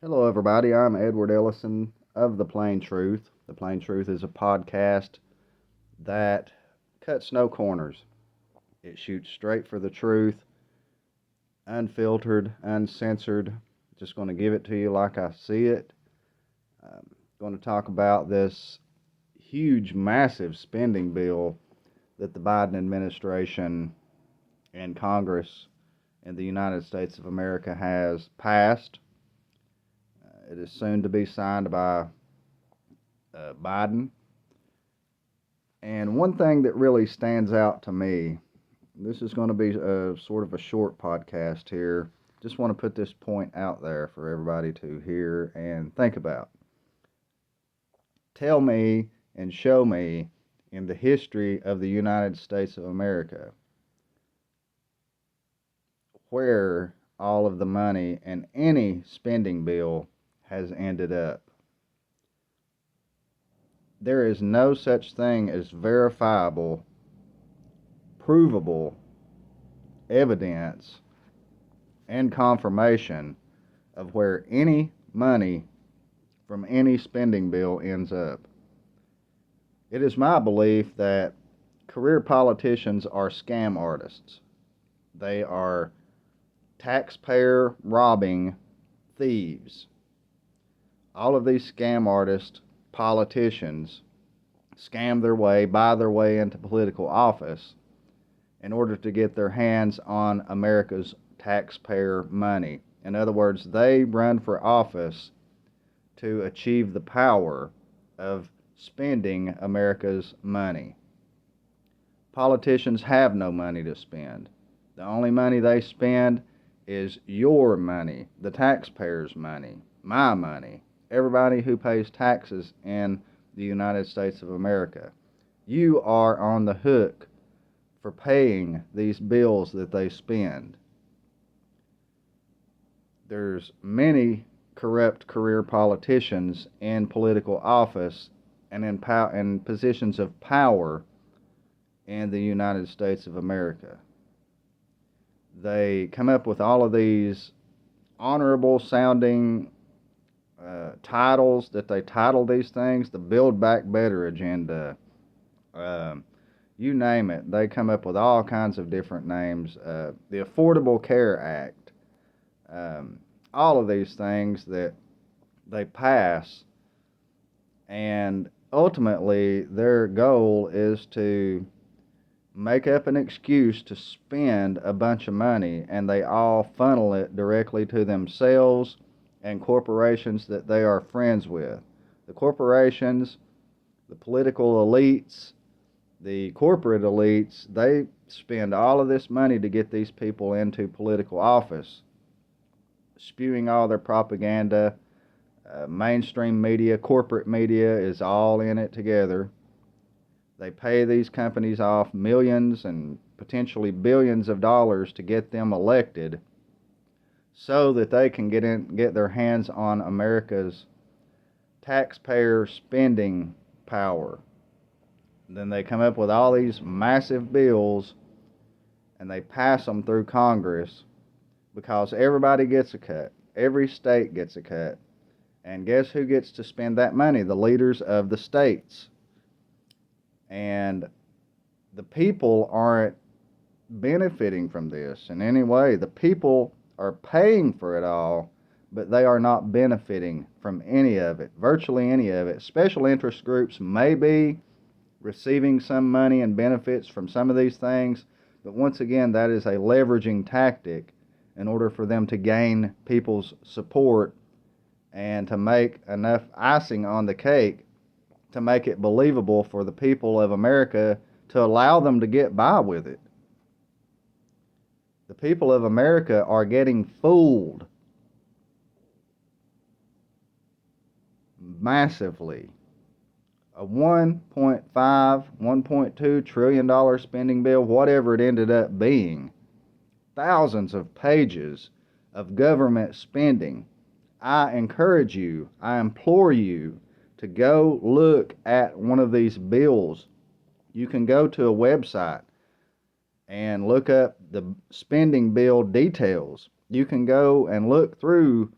Hello, everybody. I'm Edward Ellison of The Plain Truth. The Plain Truth is a podcast that cuts no corners. It shoots straight for the truth, unfiltered, uncensored. Just going to give it to you like I see it. I'm going to talk about this huge, massive spending bill that the Biden administration and Congress in the United States of America has passed. It is soon to be signed by Biden. And one thing that really stands out to me, this is going to be a sort of a short podcast here. Just want to put this point out there for everybody to hear and think about. Tell me and show me in the history of the United States of America where all of the money in any spending bill has ended up. There is no such thing as verifiable, provable evidence and confirmation of where any money from any spending bill ends up. It is my belief that career politicians are scam artists. They are taxpayer robbing thieves. All of these scam artist politicians scam their way, buy their way into political office in order to get their hands on America's taxpayer money. In other words, they run for office to achieve the power of spending America's money. Politicians have no money to spend. The only money they spend is your money, the taxpayers' money, my money, everybody who pays taxes in the United States of America. You are on the hook for paying these bills that they spend. There's many corrupt career politicians in political office and in positions of power in the United States of America. They come up with all of these honorable sounding titles that they title these things, the Build Back Better agenda, you name it. They come up with all kinds of different names. The Affordable Care Act, all of these things that they pass, and ultimately their goal is to make up an excuse to spend a bunch of money, and they all funnel it directly to themselves and corporations that they are friends with. The corporations, the political elites, the corporate elites, they spend all of this money to get these people into political office, spewing all their propaganda. Mainstream media, corporate media is all in it together. They pay these companies off millions and potentially billions of dollars to get them elected so that they can get their hands on America's taxpayer spending power. Then they come up with all these massive bills and they pass them through Congress because everybody gets a cut. Every state gets a cut. And guess who gets to spend that money? The leaders of the states. And the people aren't benefiting from this in any way. The people are paying for it all, but they are not benefiting from any of it, virtually any of it. Special interest groups may be receiving some money and benefits from some of these things, but once again, that is a leveraging tactic in order for them to gain people's support and to make enough icing on the cake to make it believable for the people of America to allow them to get by with it. The people of America are getting fooled massively. A 1.5, $1.2 trillion spending bill, whatever it ended up being, thousands of pages of government spending. I encourage you, I implore you to go look at one of these bills. You can go to a website and look up the spending bill details. You can go and look through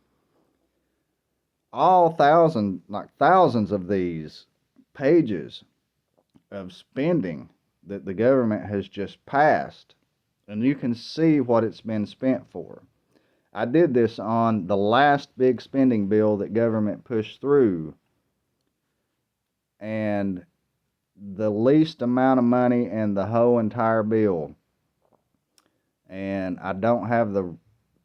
thousands of these pages of spending that the government has just passed, and you can see what it's been spent for. I did this on the last big spending bill that government pushed through, and the least amount of money in the whole entire bill, and I don't have the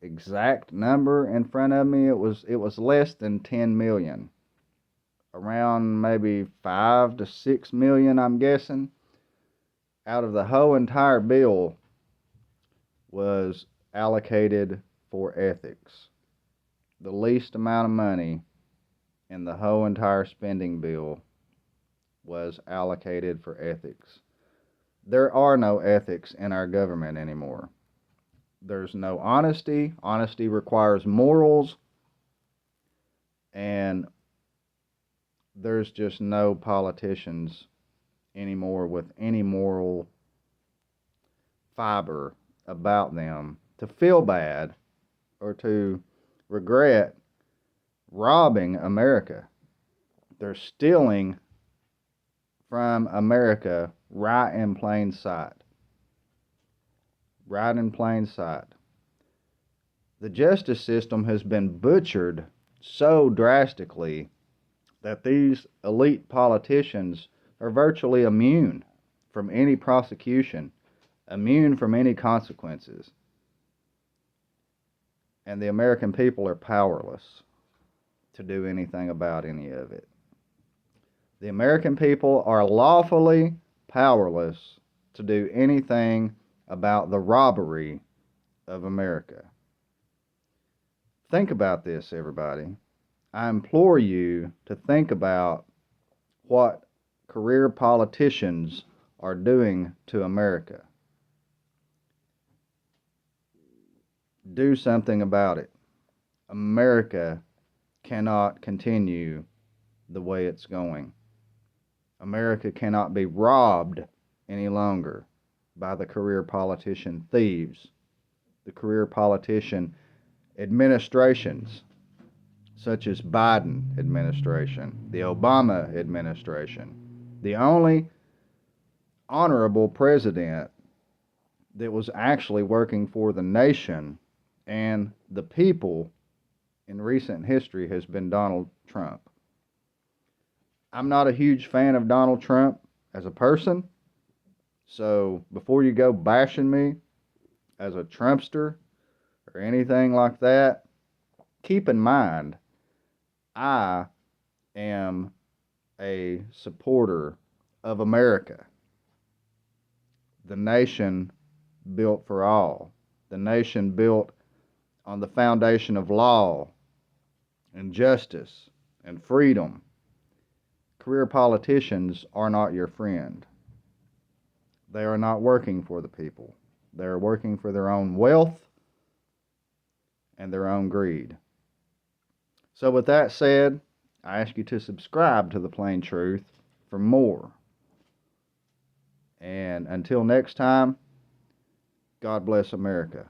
exact number in front of me. It was less than 10 million, around maybe 5 to 6 million, I'm guessing, out of the whole entire bill was allocated for ethics. The least amount of money in the whole entire spending bill was allocated for ethics. There are no ethics in our government anymore. There's no honesty. Honesty requires morals, and there's just no politicians anymore with any moral fiber about them to feel bad or to regret robbing America. They're stealing from America right in plain sight. Right in plain sight. The justice system has been butchered so drastically that these elite politicians are virtually immune from any prosecution, immune from any consequences. And the American people are powerless to do anything about any of it. The American people are lawfully powerless to do anything about the robbery of America. Think about this, everybody. I implore you to think about what career politicians are doing to America. Do something about it. America cannot continue the way it's going. America cannot be robbed any longer by the career politician thieves, the career politician administrations, such as Biden administration, the Obama administration. The only honorable president that was actually working for the nation and the people in recent history has been Donald Trump. I'm not a huge fan of Donald Trump as a person, so before you go bashing me as a Trumpster or anything like that, keep in mind I am a supporter of America, the nation built for all, the nation built on the foundation of law and justice and freedom. Career politicians are not your friend. They are not working for the people. They are working for their own wealth and their own greed. So with that said, I ask you to subscribe to The Plain Truth for more. And until next time, God bless America.